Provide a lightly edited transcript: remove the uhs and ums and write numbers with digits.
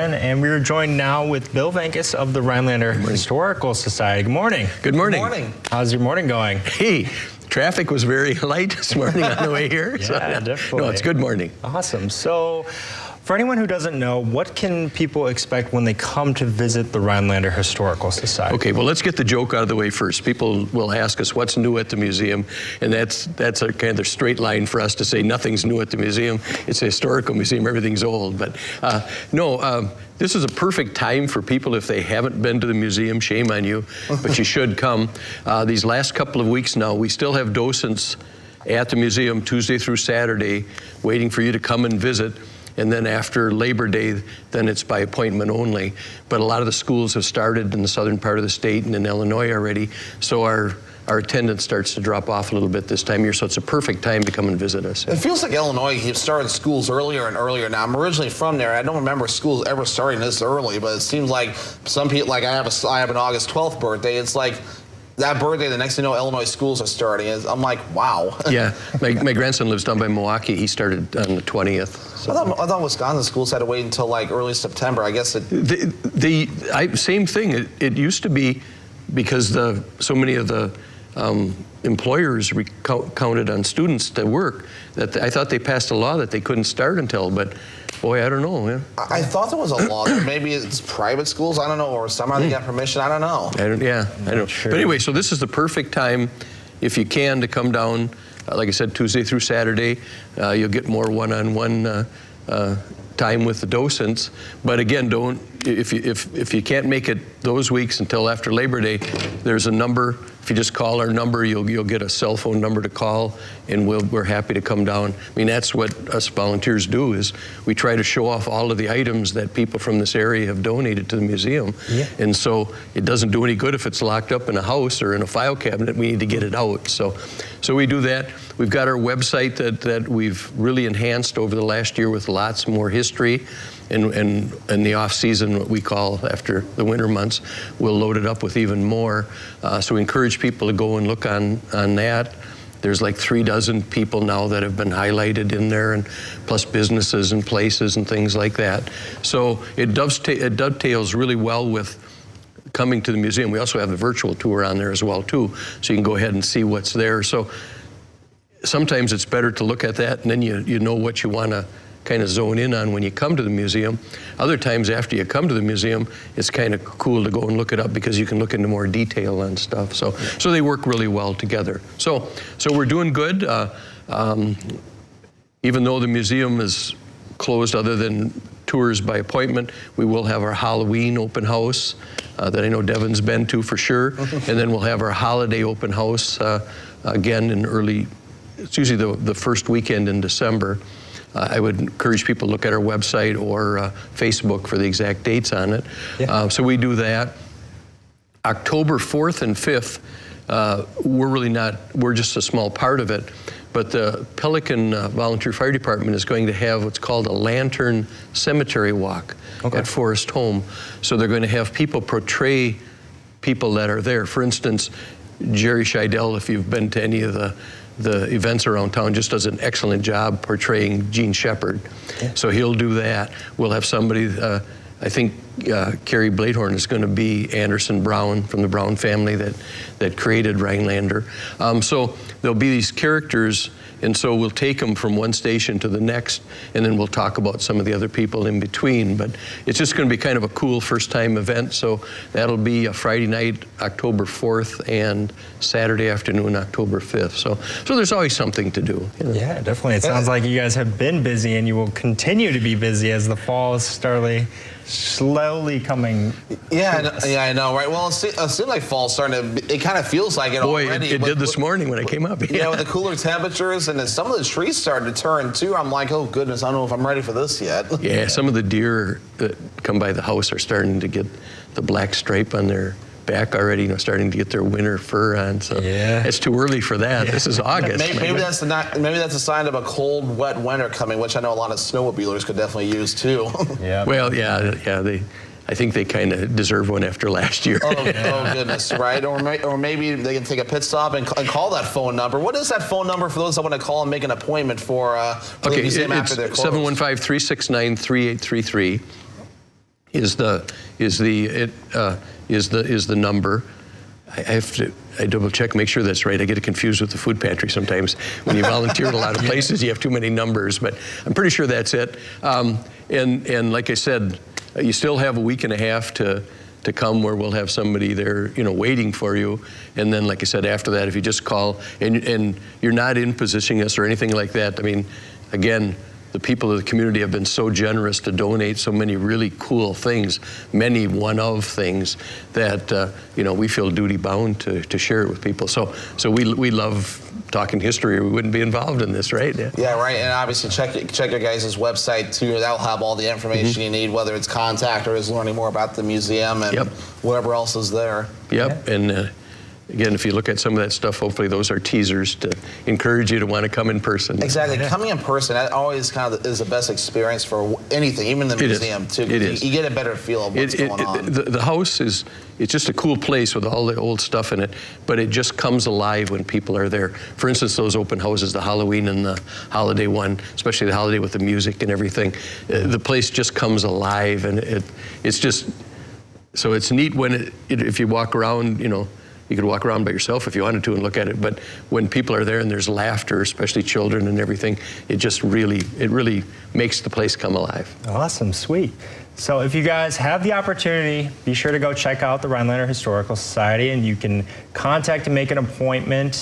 And we are joined now with Bill Venkis of the Rhinelander Historical Society. Good morning. Good morning. Good morning. How's your morning going? Hey, traffic was very light this morning on the way here. Yeah, so, definitely. No, it's good morning. Awesome. So, for anyone who doesn't know, what can people expect when they come to visit the Rhinelander Historical Society? Okay, well, let's get the joke out of the way first. People will ask us what's new at the museum, and that's a kind of straight line for us to say nothing's new at the museum. It's a historical museum, everything's old. But this is a perfect time for people if they haven't been to the museum. Shame on you, but you should come. These last couple of weeks now, we still have docents at the museum Tuesday through Saturday waiting for you to come and visit. And then after Labor Day, then it's by appointment only. But a lot of the schools have started in the southern part of the state and in Illinois already, so our attendance starts to drop off a little bit this time of year, so it's a perfect time to come and visit us. It feels like Illinois started schools earlier and earlier now. I'm originally from there. I don't remember schools ever starting this early, but it seems like some people, like I have an August 12th birthday, it's like that birthday, the next thing you know, Illinois schools are starting. I'm like, wow. Yeah, my grandson lives down by Milwaukee. He started on the 20th. So. I thought Wisconsin schools had to wait until like early September. I guess it. Same thing. It used to be because so many of the employers counted on students to work that I thought they passed a law that they couldn't start until, but boy, I don't know. Yeah. I thought there was a law that maybe it's private schools, I don't know, or somehow they got permission, I don't know. I don't. Sure. But anyway, so this is the perfect time, if you can, to come down. Like I said, Tuesday through Saturday, you'll get more one-on-one time with the docents. But again, if you can't make it those weeks until after Labor Day, there's a number. If you just call our number, you'll get a cell phone number to call, and we're happy to come down. I mean, that's what us volunteers do, is we try to show off all of the items that people from this area have donated to the museum. Yeah. And so it doesn't do any good if it's locked up in a house or in a file cabinet. We need to get it out. So we do that. We've got our website that we've really enhanced over the last year with lots more history. And in the off-season, what we call after the winter months, we'll load it up with even more. So we encourage people to go and look on that. There's like 36 people now that have been highlighted in there, and plus businesses and places and things like that. So it dovetails really well with coming to the museum. We also have the virtual tour on there as well too, so you can go ahead and see what's there. So sometimes it's better to look at that, and then you know what you want to kind of zone in on when you come to the museum. Other times after you come to the museum, it's kind of cool to go and look it up because you can look into more detail on stuff. So they work really well together. So we're doing good. Even though the museum is closed other than tours by appointment, we will have our Halloween open house that I know Devin's been to for sure. And then we'll have our holiday open house again in it's usually the first weekend in December. I would encourage people to look at our website or Facebook for the exact dates on it. Yeah. So we do that. October 4th and 5th, we're just a small part of it, but the Pelican Volunteer Fire Department is going to have what's called a Lantern Cemetery Walk at Forest Home. So they're going to have people portray people that are there. For instance, Jerry Scheidel, if you've been to any of the events around town, just does an excellent job portraying Gene Shepard. Yeah. So he'll do that. We'll have somebody, I think Carrie Bladehorn is going to be Anderson Brown from the Brown family that created Rhinelander. So there'll be these characters, and so we'll take them from one station to the next, and then we'll talk about some of the other people in between. But it's just going to be kind of a cool first-time event. So that'll be a Friday night, October 4th, and Saturday afternoon, October 5th. So there's always something to do. You know? Yeah, definitely. It sounds like you guys have been busy, and you will continue to be busy as the fall is slowly coming. Yeah, I know, right? Well, it seems like fall's starting to. It kind of feels like it already. It did this morning when I came up. Yeah, with the cooler temperatures, and then some of the trees started to turn too. I'm like, oh goodness, I don't know if I'm ready for this yet. Yeah, some of the deer that come by the house are starting to get the black stripe on their back already, starting to get their winter fur on. So yeah, it's too early for that. Yeah. This is August. Maybe that's a sign of a cold, wet winter coming, which I know a lot of snowmobilers could definitely use too. Yeah. Well, yeah. I think they kind of deserve one after last year. Oh goodness, right? Or maybe they can take a pit stop and call that phone number. What is that phone number for those that want to call and make an appointment for the museum after they're closed? 715-369-3833. is the number. I have to double check, make sure that's right. I get it confused with the food pantry sometimes. When you volunteer at a lot of places, you have too many numbers, but I'm pretty sure that's it. And like I said, you still have a week and a half to come where we'll have somebody there, waiting for you. And then, like I said, after that, if you just call and you're not in positioning us or anything like that, I mean, again, the people of the community have been so generous to donate so many really cool things, many one-of things that we feel duty-bound to share it with people. So we love talking history, or we wouldn't be involved in this, right? Yeah, right. And obviously check your guys' website too. That'll have all the information you need, whether it's contact or is learning more about the museum and whatever else is there. Yep. Yeah. And again, if you look at some of that stuff, hopefully those are teasers to encourage you to want to come in person. Exactly. Coming in person, that always kind of is the best experience for anything, even the museum too. It is. You get a better feel of what's going on. The house it's just a cool place with all the old stuff in it, but it just comes alive when people are there. For instance, those open houses, the Halloween and the holiday one, especially the holiday with the music and everything, the place just comes alive, and it's just, so it's neat when if you walk around, you could walk around by yourself if you wanted to and look at it, but when people are there and there's laughter, especially children and everything, it really makes the place come alive. Awesome, sweet. So if you guys have the opportunity, be sure to go check out the Rhinelander Historical Society, and you can contact and make an appointment